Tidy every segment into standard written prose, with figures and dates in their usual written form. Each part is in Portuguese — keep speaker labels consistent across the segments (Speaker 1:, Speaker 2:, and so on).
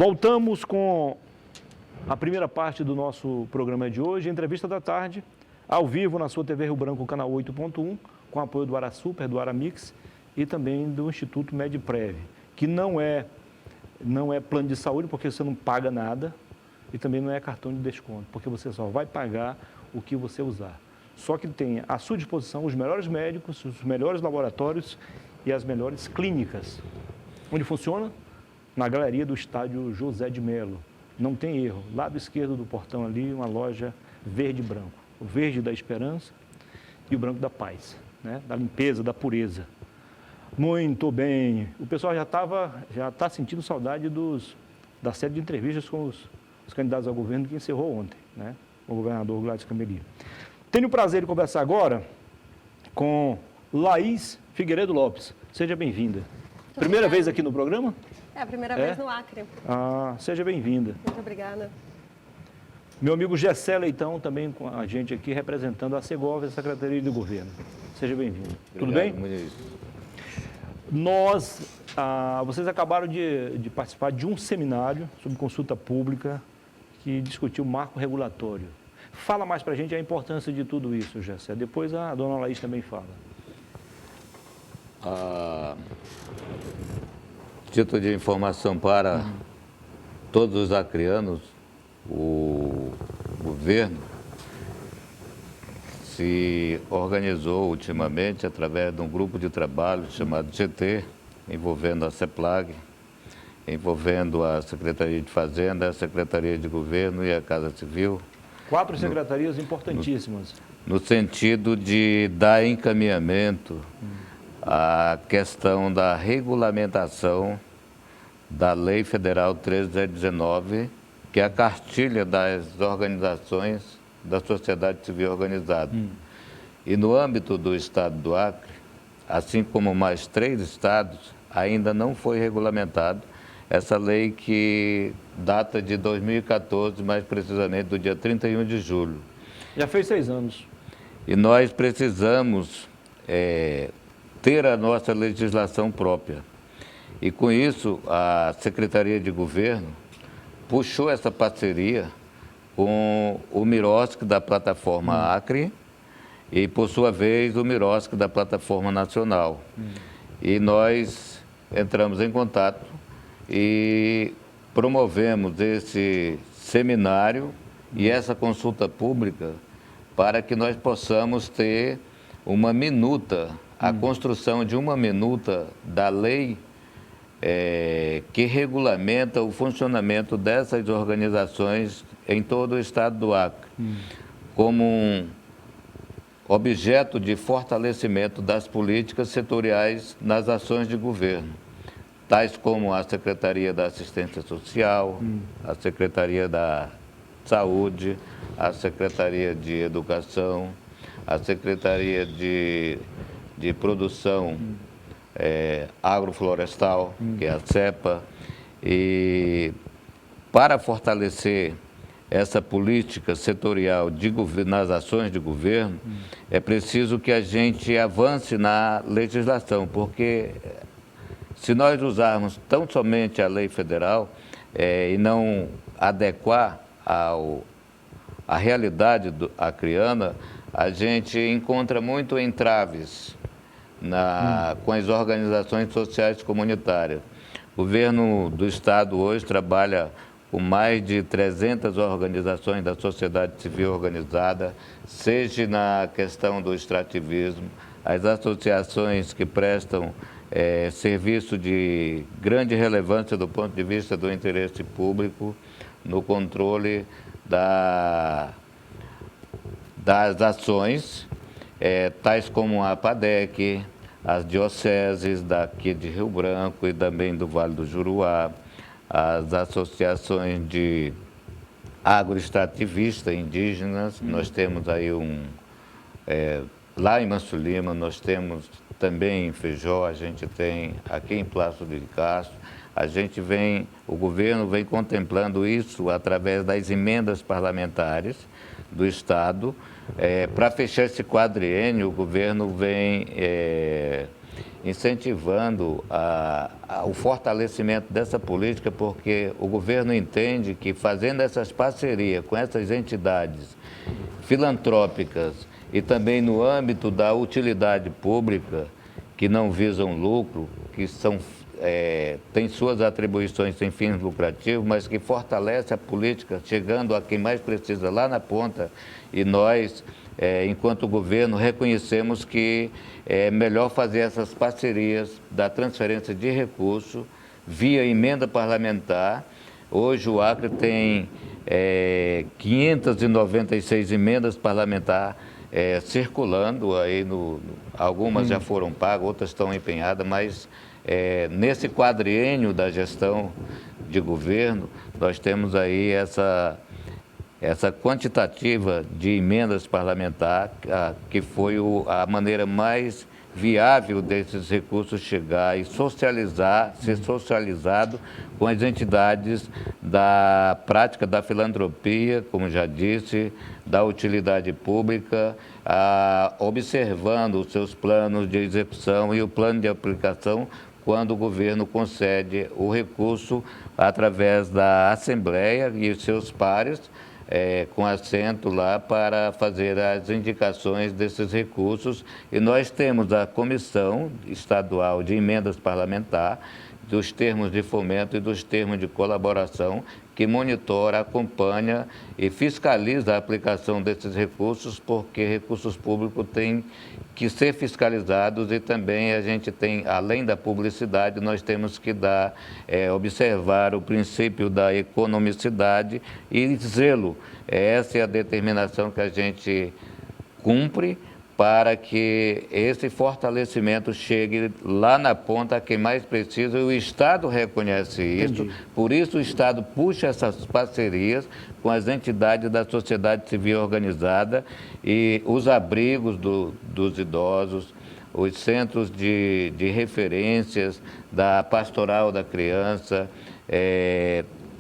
Speaker 1: Voltamos com a primeira parte do nosso programa de hoje, entrevista da tarde, ao vivo na sua TV Rio Branco, canal 8.1, com apoio do AraSuper, do Aramix e também do Instituto Medprev, que não é plano de saúde, porque você não paga nada, e também não é cartão de desconto, porque você só vai pagar o que você usar. Só que tem à sua disposição os melhores médicos, os melhores laboratórios e as melhores clínicas. Onde funciona? Na galeria do estádio José de Melo. Não tem erro. Lado esquerdo do portão ali, uma loja verde e branco. O verde da esperança e o branco da paz, né? Da limpeza, da pureza. Muito bem. O pessoal já está sentindo saudade da série de entrevistas com os candidatos ao governo que encerrou ontem, né? O governador Gladys Cameli. Tenho o prazer de conversar agora com Laís Figueiredo Lopes. Seja bem-vinda. Primeira vez aqui no programa?
Speaker 2: É a primeira vez no Acre.
Speaker 1: Seja bem-vinda.
Speaker 2: Muito obrigada.
Speaker 1: Meu amigo Gessé Leitão, também com a gente aqui, representando a Segovia, a Secretaria de Governo. Seja bem-vindo. Tudo bem? Vocês acabaram de participar de um seminário sobre consulta pública que discutiu o marco regulatório. Fala mais para a gente a importância de tudo isso, Gessé. Depois a dona Laís também fala.
Speaker 3: Título de informação para todos os acreanos, o governo se organizou ultimamente através de um grupo de trabalho chamado GT, envolvendo a CEPLAG, envolvendo a Secretaria de Fazenda, a Secretaria de Governo e a Casa Civil.
Speaker 1: 4 secretarias importantíssimas.
Speaker 3: No sentido de dar encaminhamento à questão da regulamentação da Lei Federal 13.019, que é a cartilha das organizações da sociedade civil organizada. E no âmbito do estado do Acre, assim como mais 3 estados, ainda não foi regulamentado essa lei que data de 2014, mais precisamente do dia 31 de julho.
Speaker 1: Já fez 6 anos.
Speaker 3: E nós precisamos ter a nossa legislação própria. E com isso, a Secretaria de Governo puxou essa parceria com o Mirosc da plataforma Acre e, por sua vez, o Mirosc da plataforma nacional. E nós entramos em contato e promovemos esse seminário e essa consulta pública para que nós possamos ter uma minuta, a construção de uma minuta da lei que regulamenta o funcionamento dessas organizações em todo o estado do Acre, como um objeto de fortalecimento das políticas setoriais nas ações de governo, tais como a Secretaria da Assistência Social, a Secretaria da Saúde, a Secretaria de Educação, a Secretaria de Produção Agroflorestal, que é a CEPA, e para fortalecer essa política setorial nas ações de governo, é preciso que a gente avance na legislação, porque se nós usarmos tão somente a lei federal e não adequar à realidade acreana, a gente encontra muito entraves com as organizações sociais comunitárias. O governo do estado hoje trabalha com mais de 300 organizações da sociedade civil organizada, seja na questão do extrativismo, as associações que prestam serviço de grande relevância do ponto de vista do interesse público, no controle das ações, tais como a PADEC, as dioceses daqui de Rio Branco e também do Vale do Juruá, as associações de agroextrativistas indígenas. Nós temos aí lá em Manso Lima, nós temos também em Feijó, a gente tem aqui em Plácido de Castro. O governo vem contemplando isso através das emendas parlamentares, do Estado. Para fechar esse quadriênio, o governo vem incentivando o fortalecimento dessa política, porque o governo entende que fazendo essas parcerias com essas entidades filantrópicas e também no âmbito da utilidade pública, que não visam lucro, que têm suas atribuições sem fins lucrativos, mas que fortalece a política, chegando a quem mais precisa lá na ponta, e nós, enquanto governo, reconhecemos que é melhor fazer essas parcerias da transferência de recursos via emenda parlamentar. Hoje o Acre tem 596 emendas parlamentares circulando, aí algumas já foram pagas, outras estão empenhadas, mas nesse quadriênio da gestão de governo, nós temos aí essa quantitativa de emendas parlamentares, que foi a maneira mais viável desses recursos chegar e ser socializado com as entidades da prática da filantropia, como já disse, da utilidade pública, observando os seus planos de execução e o plano de aplicação quando o governo concede o recurso através da Assembleia e os seus pares, com assento lá para fazer as indicações desses recursos. E nós temos a Comissão Estadual de Emendas Parlamentares, dos termos de fomento e dos termos de colaboração, que monitora, acompanha e fiscaliza a aplicação desses recursos, porque recursos públicos têm que ser fiscalizados, e também a gente tem, além da publicidade, nós temos que observar o princípio da economicidade e zelo. Essa é a determinação que a gente cumpre para que esse fortalecimento chegue lá na ponta a quem mais precisa, e o Estado reconhece isso.
Speaker 1: Entendi.
Speaker 3: Por isso o Estado puxa essas parcerias com as entidades da sociedade civil organizada e os abrigos dos idosos, os centros de referências da pastoral da criança,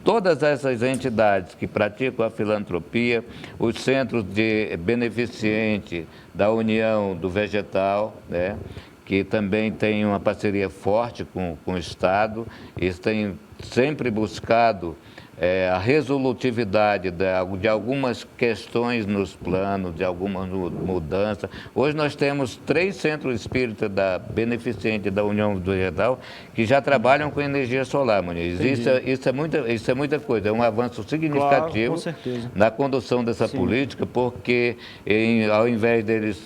Speaker 3: todas essas entidades que praticam a filantropia, os centros de beneficente da União do Vegetal, né, que também tem uma parceria forte com o Estado, eles têm sempre buscado a resolutividade de algumas questões nos planos, de algumas mudanças. Hoje nós temos 3 centros espíritas da beneficente da União do Vegetal que já trabalham com energia solar, Muniz. Isso é muita coisa, é um avanço significativo,
Speaker 1: claro, com certeza,
Speaker 3: na condução dessa política, porque ao invés deles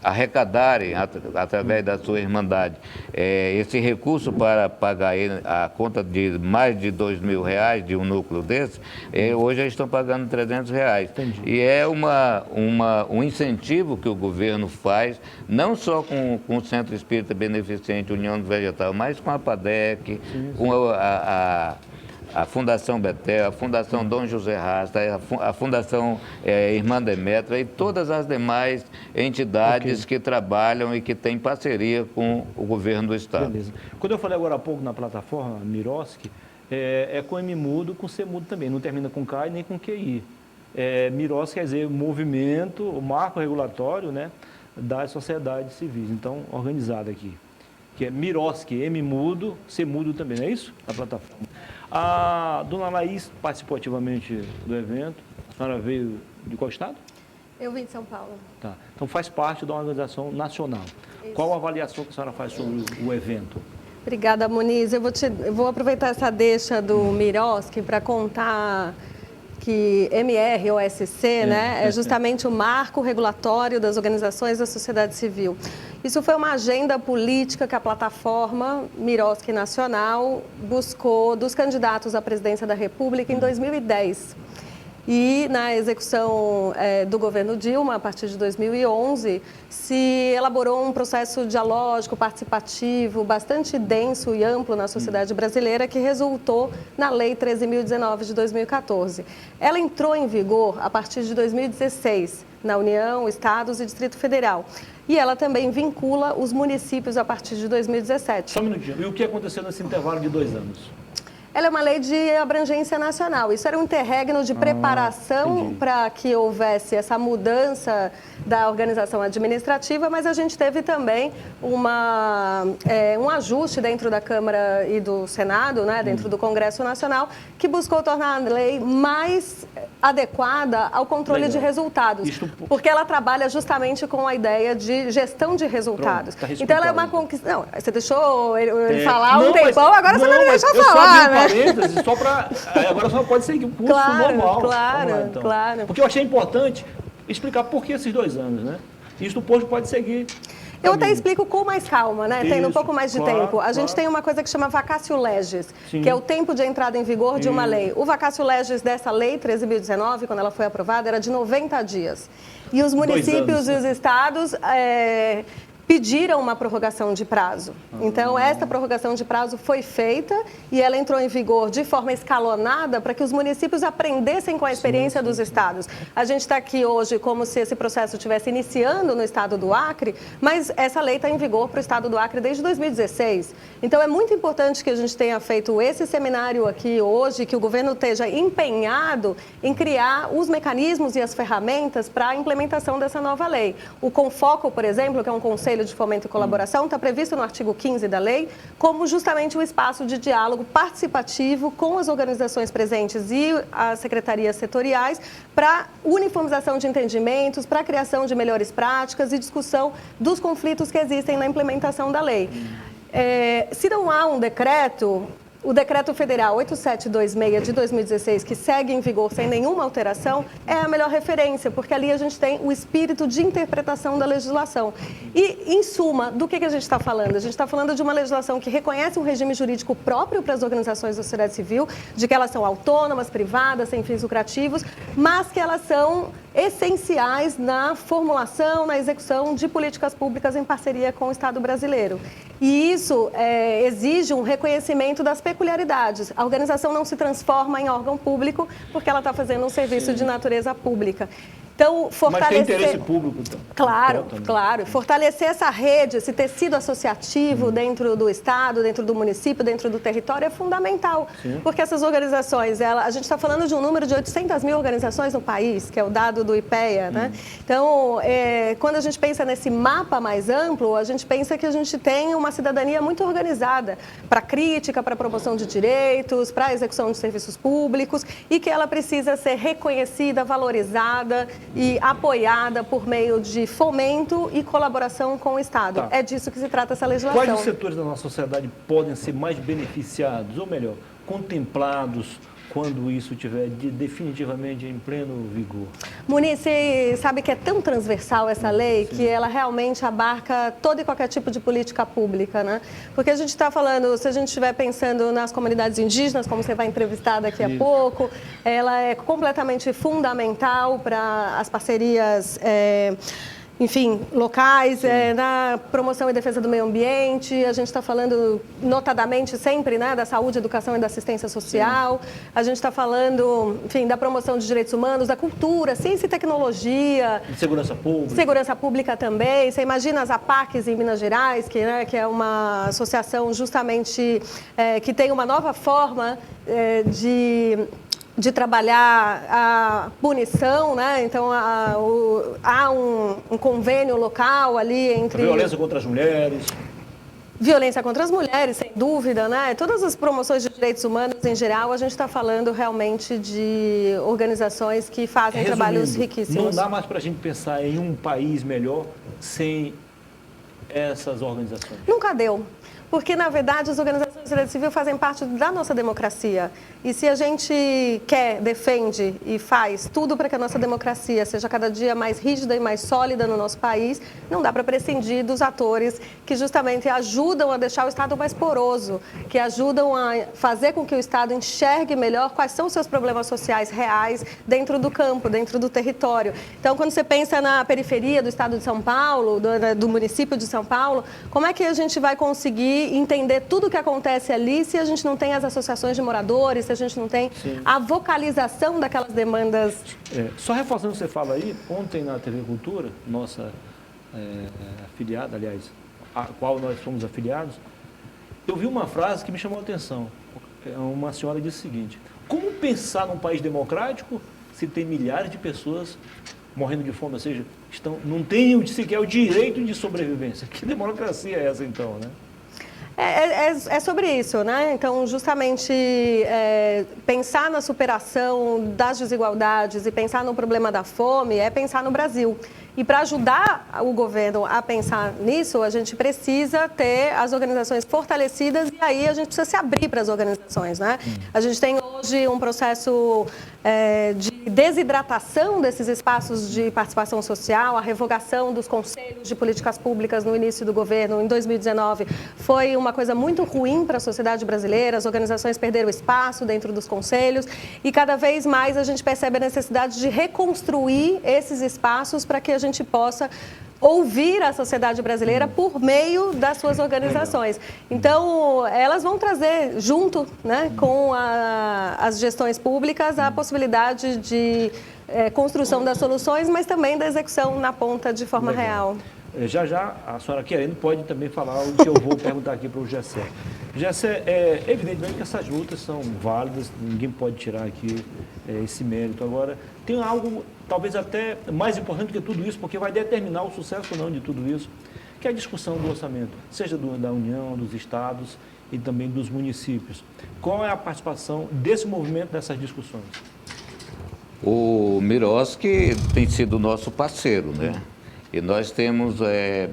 Speaker 3: arrecadarem, através da sua irmandade, esse recurso para pagar a conta de mais de R$2.000 de um núcleo desse, hoje eles estão pagando R$300.
Speaker 1: Entendi.
Speaker 3: E é um incentivo que o governo faz, não só com o Centro Espírita Beneficente União do Vegetal, mas com a PADEC, com a Fundação Betel, a Fundação Dom José Rasta, a Fundação Irmã Demétra e todas as demais entidades que trabalham e que têm parceria com o governo do Estado.
Speaker 1: Beleza. Quando eu falei agora há pouco na plataforma Miroski, é com M mudo, com C mudo também, não termina com K e nem com QI. Miroski quer dizer movimento, o marco regulatório, né, das sociedades civis, então organizada aqui, que é Miroski, M mudo, C mudo também, não é isso? Na plataforma. A dona Laís participou ativamente do evento. A senhora veio de qual estado?
Speaker 2: Eu vim de São Paulo.
Speaker 1: Tá. Então faz parte de uma organização nacional.
Speaker 2: Isso.
Speaker 1: Qual a avaliação que a senhora faz sobre o evento?
Speaker 2: Obrigada, Muniz. Eu vou aproveitar essa deixa do Miroski para contar que MROSC, né, é justamente o marco regulatório das organizações da sociedade civil. Isso foi uma agenda política que a plataforma Miroski Nacional buscou dos candidatos à presidência da República em 2010. E na execução do governo Dilma, a partir de 2011, se elaborou um processo dialógico, participativo, bastante denso e amplo na sociedade brasileira, que resultou na Lei 13.019 de 2014. Ela entrou em vigor a partir de 2016, na União, Estados e Distrito Federal. E ela também vincula os municípios a partir de 2017.
Speaker 1: Só um minutinho. E o que aconteceu nesse intervalo de 2 anos?
Speaker 2: ela é uma lei de abrangência nacional. Isso era um interregno de preparação para que houvesse essa mudança da organização administrativa, mas a gente teve também um ajuste dentro da Câmara e do Senado, né, dentro do Congresso Nacional, que buscou tornar a lei mais adequada ao controle de resultados, porque ela trabalha justamente com a ideia de gestão de resultados.
Speaker 1: Pronto, tá
Speaker 2: então, ela é uma conquista... Não, você deixou ele falar um tempão,
Speaker 1: mas,
Speaker 2: agora você vai me deixar falar, né?
Speaker 1: Só para... Agora só pode seguir o curso normal.
Speaker 2: Claro,
Speaker 1: lá, então.
Speaker 2: claro.
Speaker 1: Porque eu achei importante explicar por que esses 2 anos, né? Isso o posto pode seguir.
Speaker 2: Eu até explico com mais calma, né? Tendo um pouco mais de tempo. A gente tem uma coisa que chama vacatio legis, que é o tempo de entrada em vigor de uma lei. O vacatio legis dessa lei 13.019, quando ela foi aprovada, era de 90 dias. E os municípios e os estados pediram uma prorrogação de prazo. Então, esta prorrogação de prazo foi feita e ela entrou em vigor de forma escalonada para que os municípios aprendessem com a experiência dos estados. A gente está aqui hoje como se esse processo estivesse iniciando no estado do Acre, mas essa lei está em vigor para o estado do Acre desde 2016. Então, é muito importante que a gente tenha feito esse seminário aqui hoje, que o governo esteja empenhado em criar os mecanismos e as ferramentas para a implementação dessa nova lei. O Confoco, por exemplo, que é um conselho de Fomento e Colaboração, está previsto no artigo 15 da lei, como justamente um espaço de diálogo participativo com as organizações presentes e as secretarias setoriais para uniformização de entendimentos, para a criação de melhores práticas e discussão dos conflitos que existem na implementação da lei. Se não há um decreto... O Decreto Federal 8726 de 2016, que segue em vigor sem nenhuma alteração, é a melhor referência, porque ali a gente tem o espírito de interpretação da legislação. E, em suma, do que a gente está falando? A gente está falando de uma legislação que reconhece um regime jurídico próprio para as organizações da sociedade civil, de que elas são autônomas, privadas, sem fins lucrativos, mas que elas são essenciais na formulação, na execução de políticas públicas em parceria com o Estado brasileiro. E isso exige um reconhecimento das peculiaridades. A organização não se transforma em órgão público porque ela está fazendo um serviço de natureza pública. Então, fortalecer...
Speaker 1: Mas tem interesse público, então.
Speaker 2: Claro, claro. Fortalecer essa rede, esse tecido associativo dentro do Estado, dentro do município, dentro do território é fundamental. Sim. Porque essas organizações, a gente está falando de um número de 800 mil organizações no país, que é o dado do IPEA, né? Então, quando a gente pensa nesse mapa mais amplo, a gente pensa que a gente tem uma cidadania muito organizada para crítica, para promoção de direitos, para execução de serviços públicos e que ela precisa ser reconhecida, valorizada e apoiada por meio de fomento e colaboração com o Estado. É disso que se trata essa legislação.
Speaker 1: Quais os setores da nossa sociedade podem ser mais beneficiados, ou melhor, contemplados quando isso estiver definitivamente em pleno vigor?
Speaker 2: Muniz, você sabe que é tão transversal essa lei que ela realmente abarca todo e qualquer tipo de política pública, né? Porque a gente está falando, se a gente estiver pensando nas comunidades indígenas, como você vai entrevistar daqui a pouco, ela é completamente fundamental para as parcerias... enfim, locais, na promoção e defesa do meio ambiente, a gente está falando notadamente sempre, né, da saúde, educação e da assistência social, a gente está falando, enfim, da promoção de direitos humanos, da cultura, ciência e tecnologia.
Speaker 1: Segurança pública.
Speaker 2: Segurança pública também. Você imagina as APACs em Minas Gerais, que é uma associação justamente que tem uma nova forma de trabalhar a punição, né? Então, há um convênio local ali entre...
Speaker 1: A violência contra as mulheres.
Speaker 2: Violência contra as mulheres, sem dúvida, né? Todas as promoções de direitos humanos, em geral, a gente está falando realmente de organizações que fazem trabalhos riquíssimos.
Speaker 1: Não dá mais para a gente pensar em um país melhor sem essas organizações?
Speaker 2: Nunca deu. Porque, na verdade, as organizações da sociedade civil fazem parte da nossa democracia. E se a gente quer, defende e faz tudo para que a nossa democracia seja cada dia mais rígida e mais sólida no nosso país, não dá para prescindir dos atores que justamente ajudam a deixar o Estado mais poroso, que ajudam a fazer com que o Estado enxergue melhor quais são os seus problemas sociais reais dentro do campo, dentro do território. Então, quando você pensa na periferia do Estado de São Paulo, do município de São Paulo, como é que a gente vai conseguir entender tudo o que acontece ali se a gente não tem as associações de moradores, se a gente não tem a vocalização daquelas demandas.
Speaker 1: Só reforçando o que você fala aí, ontem na TV Cultura, nossa afiliada, aliás, a qual nós somos afiliados, eu vi uma frase que me chamou a atenção. uma senhora disse o seguinte: como pensar num país democrático se tem milhares de pessoas morrendo de fome, ou seja, não têm sequer o direito de sobrevivência? Que democracia é essa, então, né?
Speaker 2: É sobre isso, né? Então, justamente, pensar na superação das desigualdades e pensar no problema da fome é pensar no Brasil. E para ajudar o governo a pensar nisso, a gente precisa ter as organizações fortalecidas e aí a gente precisa se abrir para as organizações, né? A gente tem hoje um processo de desidratação desses espaços de participação social, a revogação dos conselhos de políticas públicas no início do governo, em 2019, foi uma coisa muito ruim para a sociedade brasileira, as organizações perderam espaço dentro dos conselhos e cada vez mais a gente percebe a necessidade de reconstruir esses espaços para que a gente possa ouvir a sociedade brasileira por meio das suas organizações. Então, elas vão trazer junto, né, com as gestões públicas a possibilidade de construção das soluções, mas também da execução na ponta de forma real.
Speaker 1: Já, a senhora querendo, pode também falar o que eu vou perguntar aqui para o Gessé. Gessé, evidentemente que essas lutas são válidas, ninguém pode tirar aqui esse mérito. Agora, tem algo talvez até mais importante que tudo isso, porque vai determinar o sucesso ou não de tudo isso, que é a discussão do orçamento, seja da União, dos estados e também dos municípios. Qual é a participação desse movimento nessas discussões?
Speaker 3: O Miroski tem sido nosso parceiro, né? E nós temos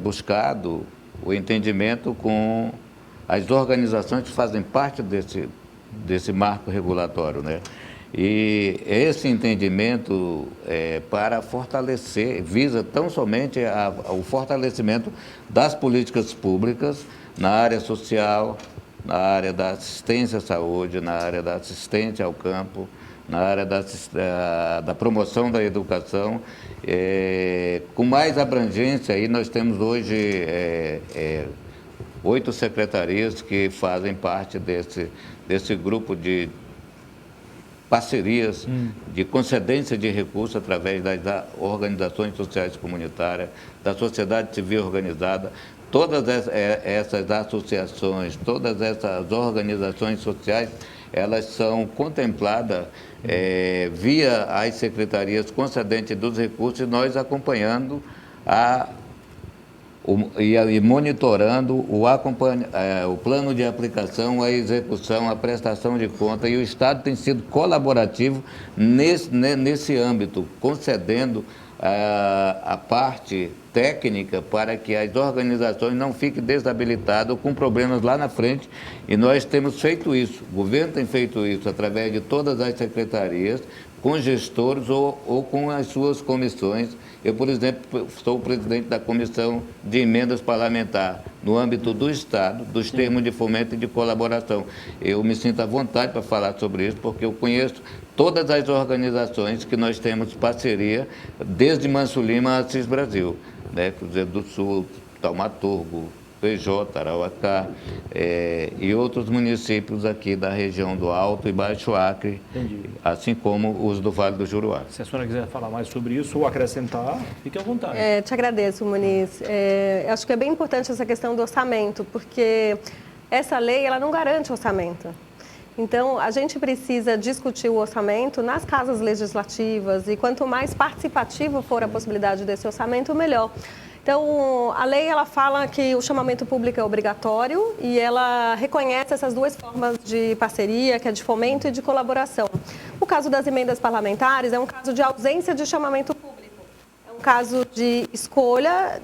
Speaker 3: buscado o entendimento com as organizações que fazem parte desse marco regulatório, né? E esse entendimento para fortalecer, visa tão somente o fortalecimento das políticas públicas na área social, na área da assistência à saúde, na área da assistência ao campo, na área da promoção da educação, com mais abrangência. Aí nós temos hoje 8 secretarias que fazem parte desse grupo de parcerias de concedência de recursos através das organizações sociais comunitárias, da sociedade civil organizada. Todas essas associações, todas essas organizações sociais, elas são contempladas via as secretarias concedentes dos recursos e nós acompanhando e monitorando o plano de aplicação, a execução, a prestação de conta, e o Estado tem sido colaborativo nesse âmbito, concedendo a parte técnica para que as organizações não fiquem desabilitadas com problemas lá na frente, e nós temos feito isso, o governo tem feito isso através de todas as secretarias, com gestores ou com as suas comissões. Eu, por exemplo, sou o presidente da Comissão de Emendas Parlamentar no âmbito do Estado, dos termos de fomento e de colaboração. Eu me sinto à vontade para falar sobre isso, porque eu conheço todas as organizações que nós temos parceria, desde Manso Lima a CIS Brasil, né? Cruzeiro do Sul, Taumaturgo, PJ, Arauacá, e outros municípios aqui da região do Alto e Baixo Acre, assim como os do Vale do Juruá.
Speaker 1: Se a senhora quiser falar mais sobre isso ou acrescentar, fique à vontade.
Speaker 2: Te agradeço, Muniz. Acho que é bem importante essa questão do orçamento, porque essa lei ela não garante orçamento. Então, a gente precisa discutir o orçamento nas casas legislativas e quanto mais participativo for a possibilidade desse orçamento, melhor. Então, a lei ela fala que o chamamento público é obrigatório e ela reconhece essas duas formas de parceria, que é de fomento e de colaboração. O caso das emendas parlamentares é um caso de ausência de chamamento público. É um caso de escolha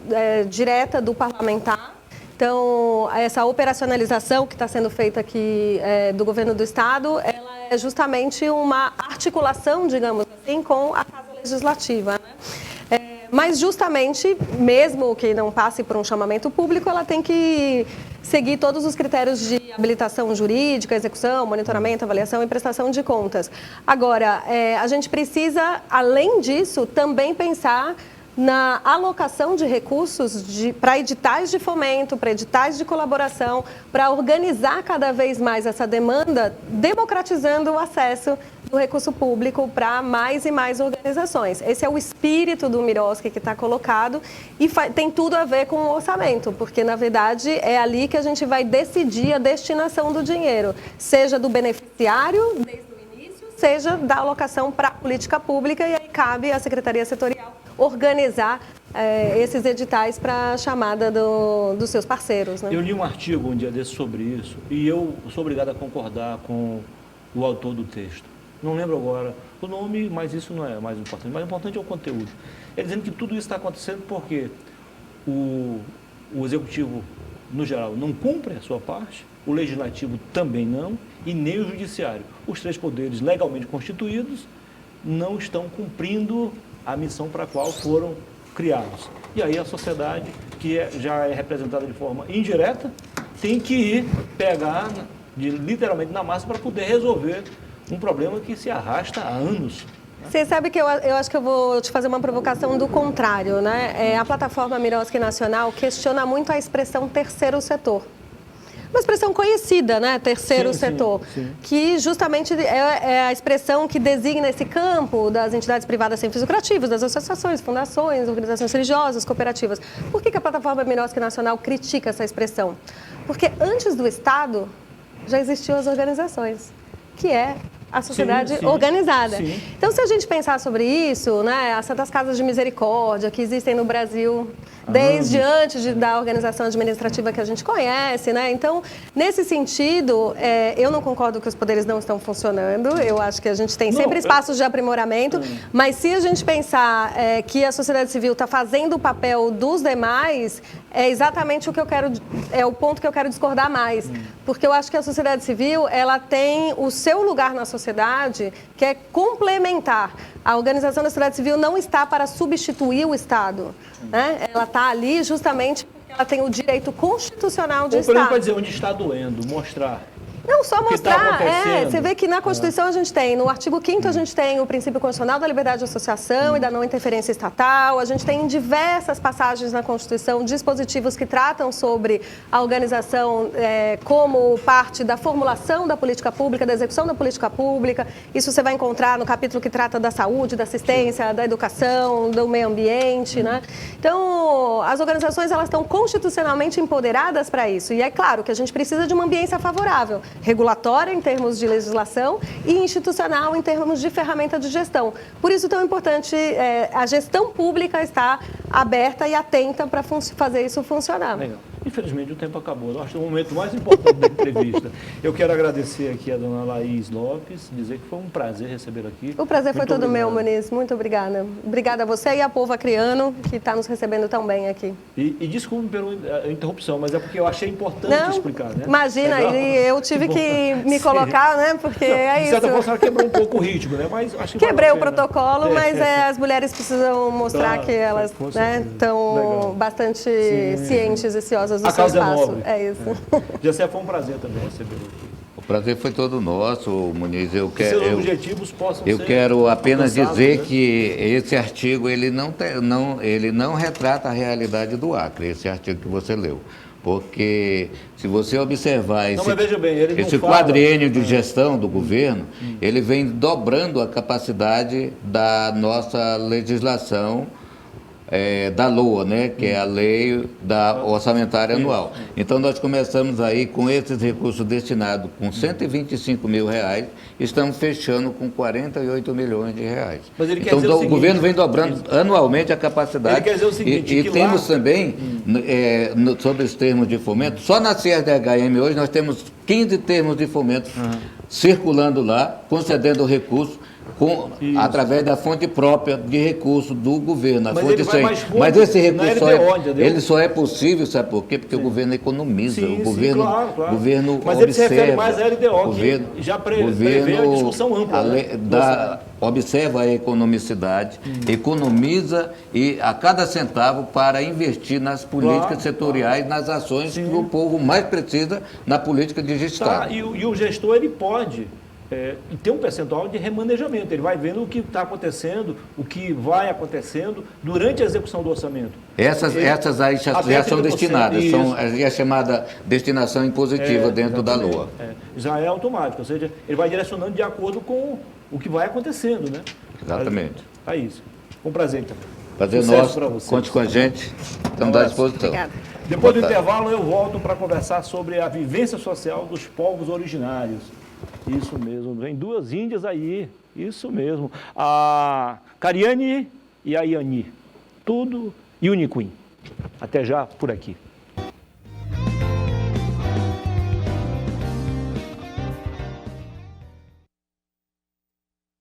Speaker 2: direta do parlamentar. Então, essa operacionalização que está sendo feita aqui do governo do Estado, ela é justamente uma articulação, digamos assim, com a Casa Legislativa, né? Mas justamente, mesmo que não passe por um chamamento público, ela tem que seguir todos os critérios de habilitação jurídica, execução, monitoramento, avaliação e prestação de contas. Agora, a gente precisa, além disso, também pensar na alocação de recursos para editais de fomento, para editais de colaboração, para organizar cada vez mais essa demanda, democratizando o acesso do recurso público para mais e mais organizações. Esse é o espírito do Miroski que está colocado e tem tudo a ver com o orçamento, porque, na verdade, é ali que a gente vai decidir a destinação do dinheiro, seja do beneficiário, desde o início, seja da alocação para a política pública, e aí cabe à Secretaria Setorial organizar esses editais para a chamada dos seus parceiros. Né?
Speaker 1: Eu li um artigo um dia desse sobre isso e eu sou obrigado a concordar com o autor do texto. Não lembro agora o nome, mas isso não é mais importante. O mais importante é o conteúdo. Ele dizendo que tudo isso está acontecendo porque o Executivo, no geral, não cumpre a sua parte, o Legislativo também não, e nem o Judiciário. Os três poderes legalmente constituídos não estão cumprindo a missão para a qual foram criados. E aí a sociedade, que já é representada de forma indireta, tem que ir pegar literalmente na massa para poder resolver um problema que se arrasta há anos.
Speaker 2: Você sabe que eu acho que eu vou te fazer uma provocação do contrário, né? A plataforma Miroski Nacional questiona muito a expressão terceiro setor. Uma expressão conhecida, né? Terceiro setor. Sim. Que justamente é a expressão que designa esse campo das entidades privadas sem fins lucrativos, das associações, fundações, organizações religiosas, cooperativas. Por que a plataforma Miroski Nacional critica essa expressão? Porque antes do Estado já existiam as organizações, que é a sociedade organizada. Sim. Então, se a gente pensar sobre isso, né, as Santas Casas de Misericórdia, que existem no Brasil desde antes da organização administrativa que a gente conhece, né? Então, nesse sentido, eu não concordo que os poderes não estão funcionando, eu acho que a gente tem sempre espaços de aprimoramento, mas se a gente pensar que a sociedade civil está fazendo o papel dos demais, é exatamente o que eu quero, é o ponto que eu quero discordar mais, porque eu acho que a sociedade civil, ela tem o seu lugar na sociedade, que é complementar. A organização da sociedade civil não está para substituir o Estado, né? Ela está ali justamente porque ela tem o direito constitucional de estar.
Speaker 1: Para dizer onde está doendo, mostrar.
Speaker 2: Não, só mostrar. Você vê que na Constituição a gente tem, no artigo 5º a gente tem o princípio constitucional da liberdade de associação e da não interferência estatal. A gente tem em diversas passagens na Constituição dispositivos que tratam sobre a organização como parte da formulação da política pública, da execução da política pública. Isso você vai encontrar no capítulo que trata da saúde, da assistência, da educação, do meio ambiente, né? Então, as organizações, elas estão constitucionalmente empoderadas para isso. E é claro que a gente precisa de uma ambiência favorável, regulatória em termos de legislação e institucional em termos de ferramenta de gestão. Por isso, tão importante a gestão pública estar aberta e atenta para fazer isso funcionar.
Speaker 1: Legal. Infelizmente, o tempo acabou. Eu acho que é o momento mais importante da entrevista. Eu quero agradecer aqui a dona Laís Lopes, dizer que foi um prazer recebê-la aqui.
Speaker 2: O prazer foi todo meu, Muniz. Muito obrigada. Obrigada a você e a povo acriano, que está nos recebendo tão bem aqui.
Speaker 1: E desculpe pela interrupção, mas é porque eu achei importante explicar, né?
Speaker 2: Imagina, eu tive que me colocar, né? Porque é isso.
Speaker 1: De certa forma, ela quebrou um pouco o ritmo, né? Mas acho que
Speaker 2: quebrei o protocolo, mas as mulheres precisam mostrar que elas estão bastante cientes e ciosas do seu espaço. É isso.
Speaker 1: Jessé, foi um prazer também recebê-lo aqui.
Speaker 3: O prazer foi todo nosso, Muniz.
Speaker 1: Eu
Speaker 3: quero apenas dizer, né, que esse artigo ele não retrata a realidade do Acre, esse artigo que você leu. Porque se você observar esse quadriênio de gestão do governo, ele vem dobrando a capacidade da nossa legislação, da LOA, né, que é a Lei da Orçamentária Anual. Então, nós começamos aí com esses recursos destinados com R$125 mil, estamos fechando com R$48 milhões. Então, o governo vem dobrando anualmente a capacidade.
Speaker 1: Ele quer dizer o seguinte,
Speaker 3: e temos também, sobre os termos de fomento, só na CSDHM hoje nós temos 15 termos de fomento circulando lá, concedendo recursos, através da fonte própria de recurso do governo. Mas esse recurso ele só é possível, sabe por quê? Porque o governo economiza, o governo
Speaker 1: mas
Speaker 3: observa.
Speaker 1: Ele se refere mais à LDO, que já prevê a discussão ampla.
Speaker 3: Observa a economicidade, economiza e a cada centavo para investir nas políticas setoriais, nas ações que o povo mais precisa na política de gestão.
Speaker 1: E o gestor, ele pode e tem um percentual de remanejamento. Ele vai vendo o que está acontecendo, o que vai acontecendo durante a execução do orçamento.
Speaker 3: Essas aí já são destinadas, é a chamada destinação impositiva dentro da LOA.
Speaker 1: Já é automático, ou seja, ele vai direcionando de acordo com o que vai acontecendo, né?
Speaker 3: Exatamente.
Speaker 1: É isso. Com prazer, então.
Speaker 3: Prazer nosso, conte com a gente, estamos à disposição.
Speaker 2: Obrigada.
Speaker 1: Depois do intervalo, eu volto para conversar sobre a vivência social dos povos originários. Isso mesmo, vem duas índias aí, isso mesmo. A Cariane e a Iani, tudo Uniquim. Até já por aqui.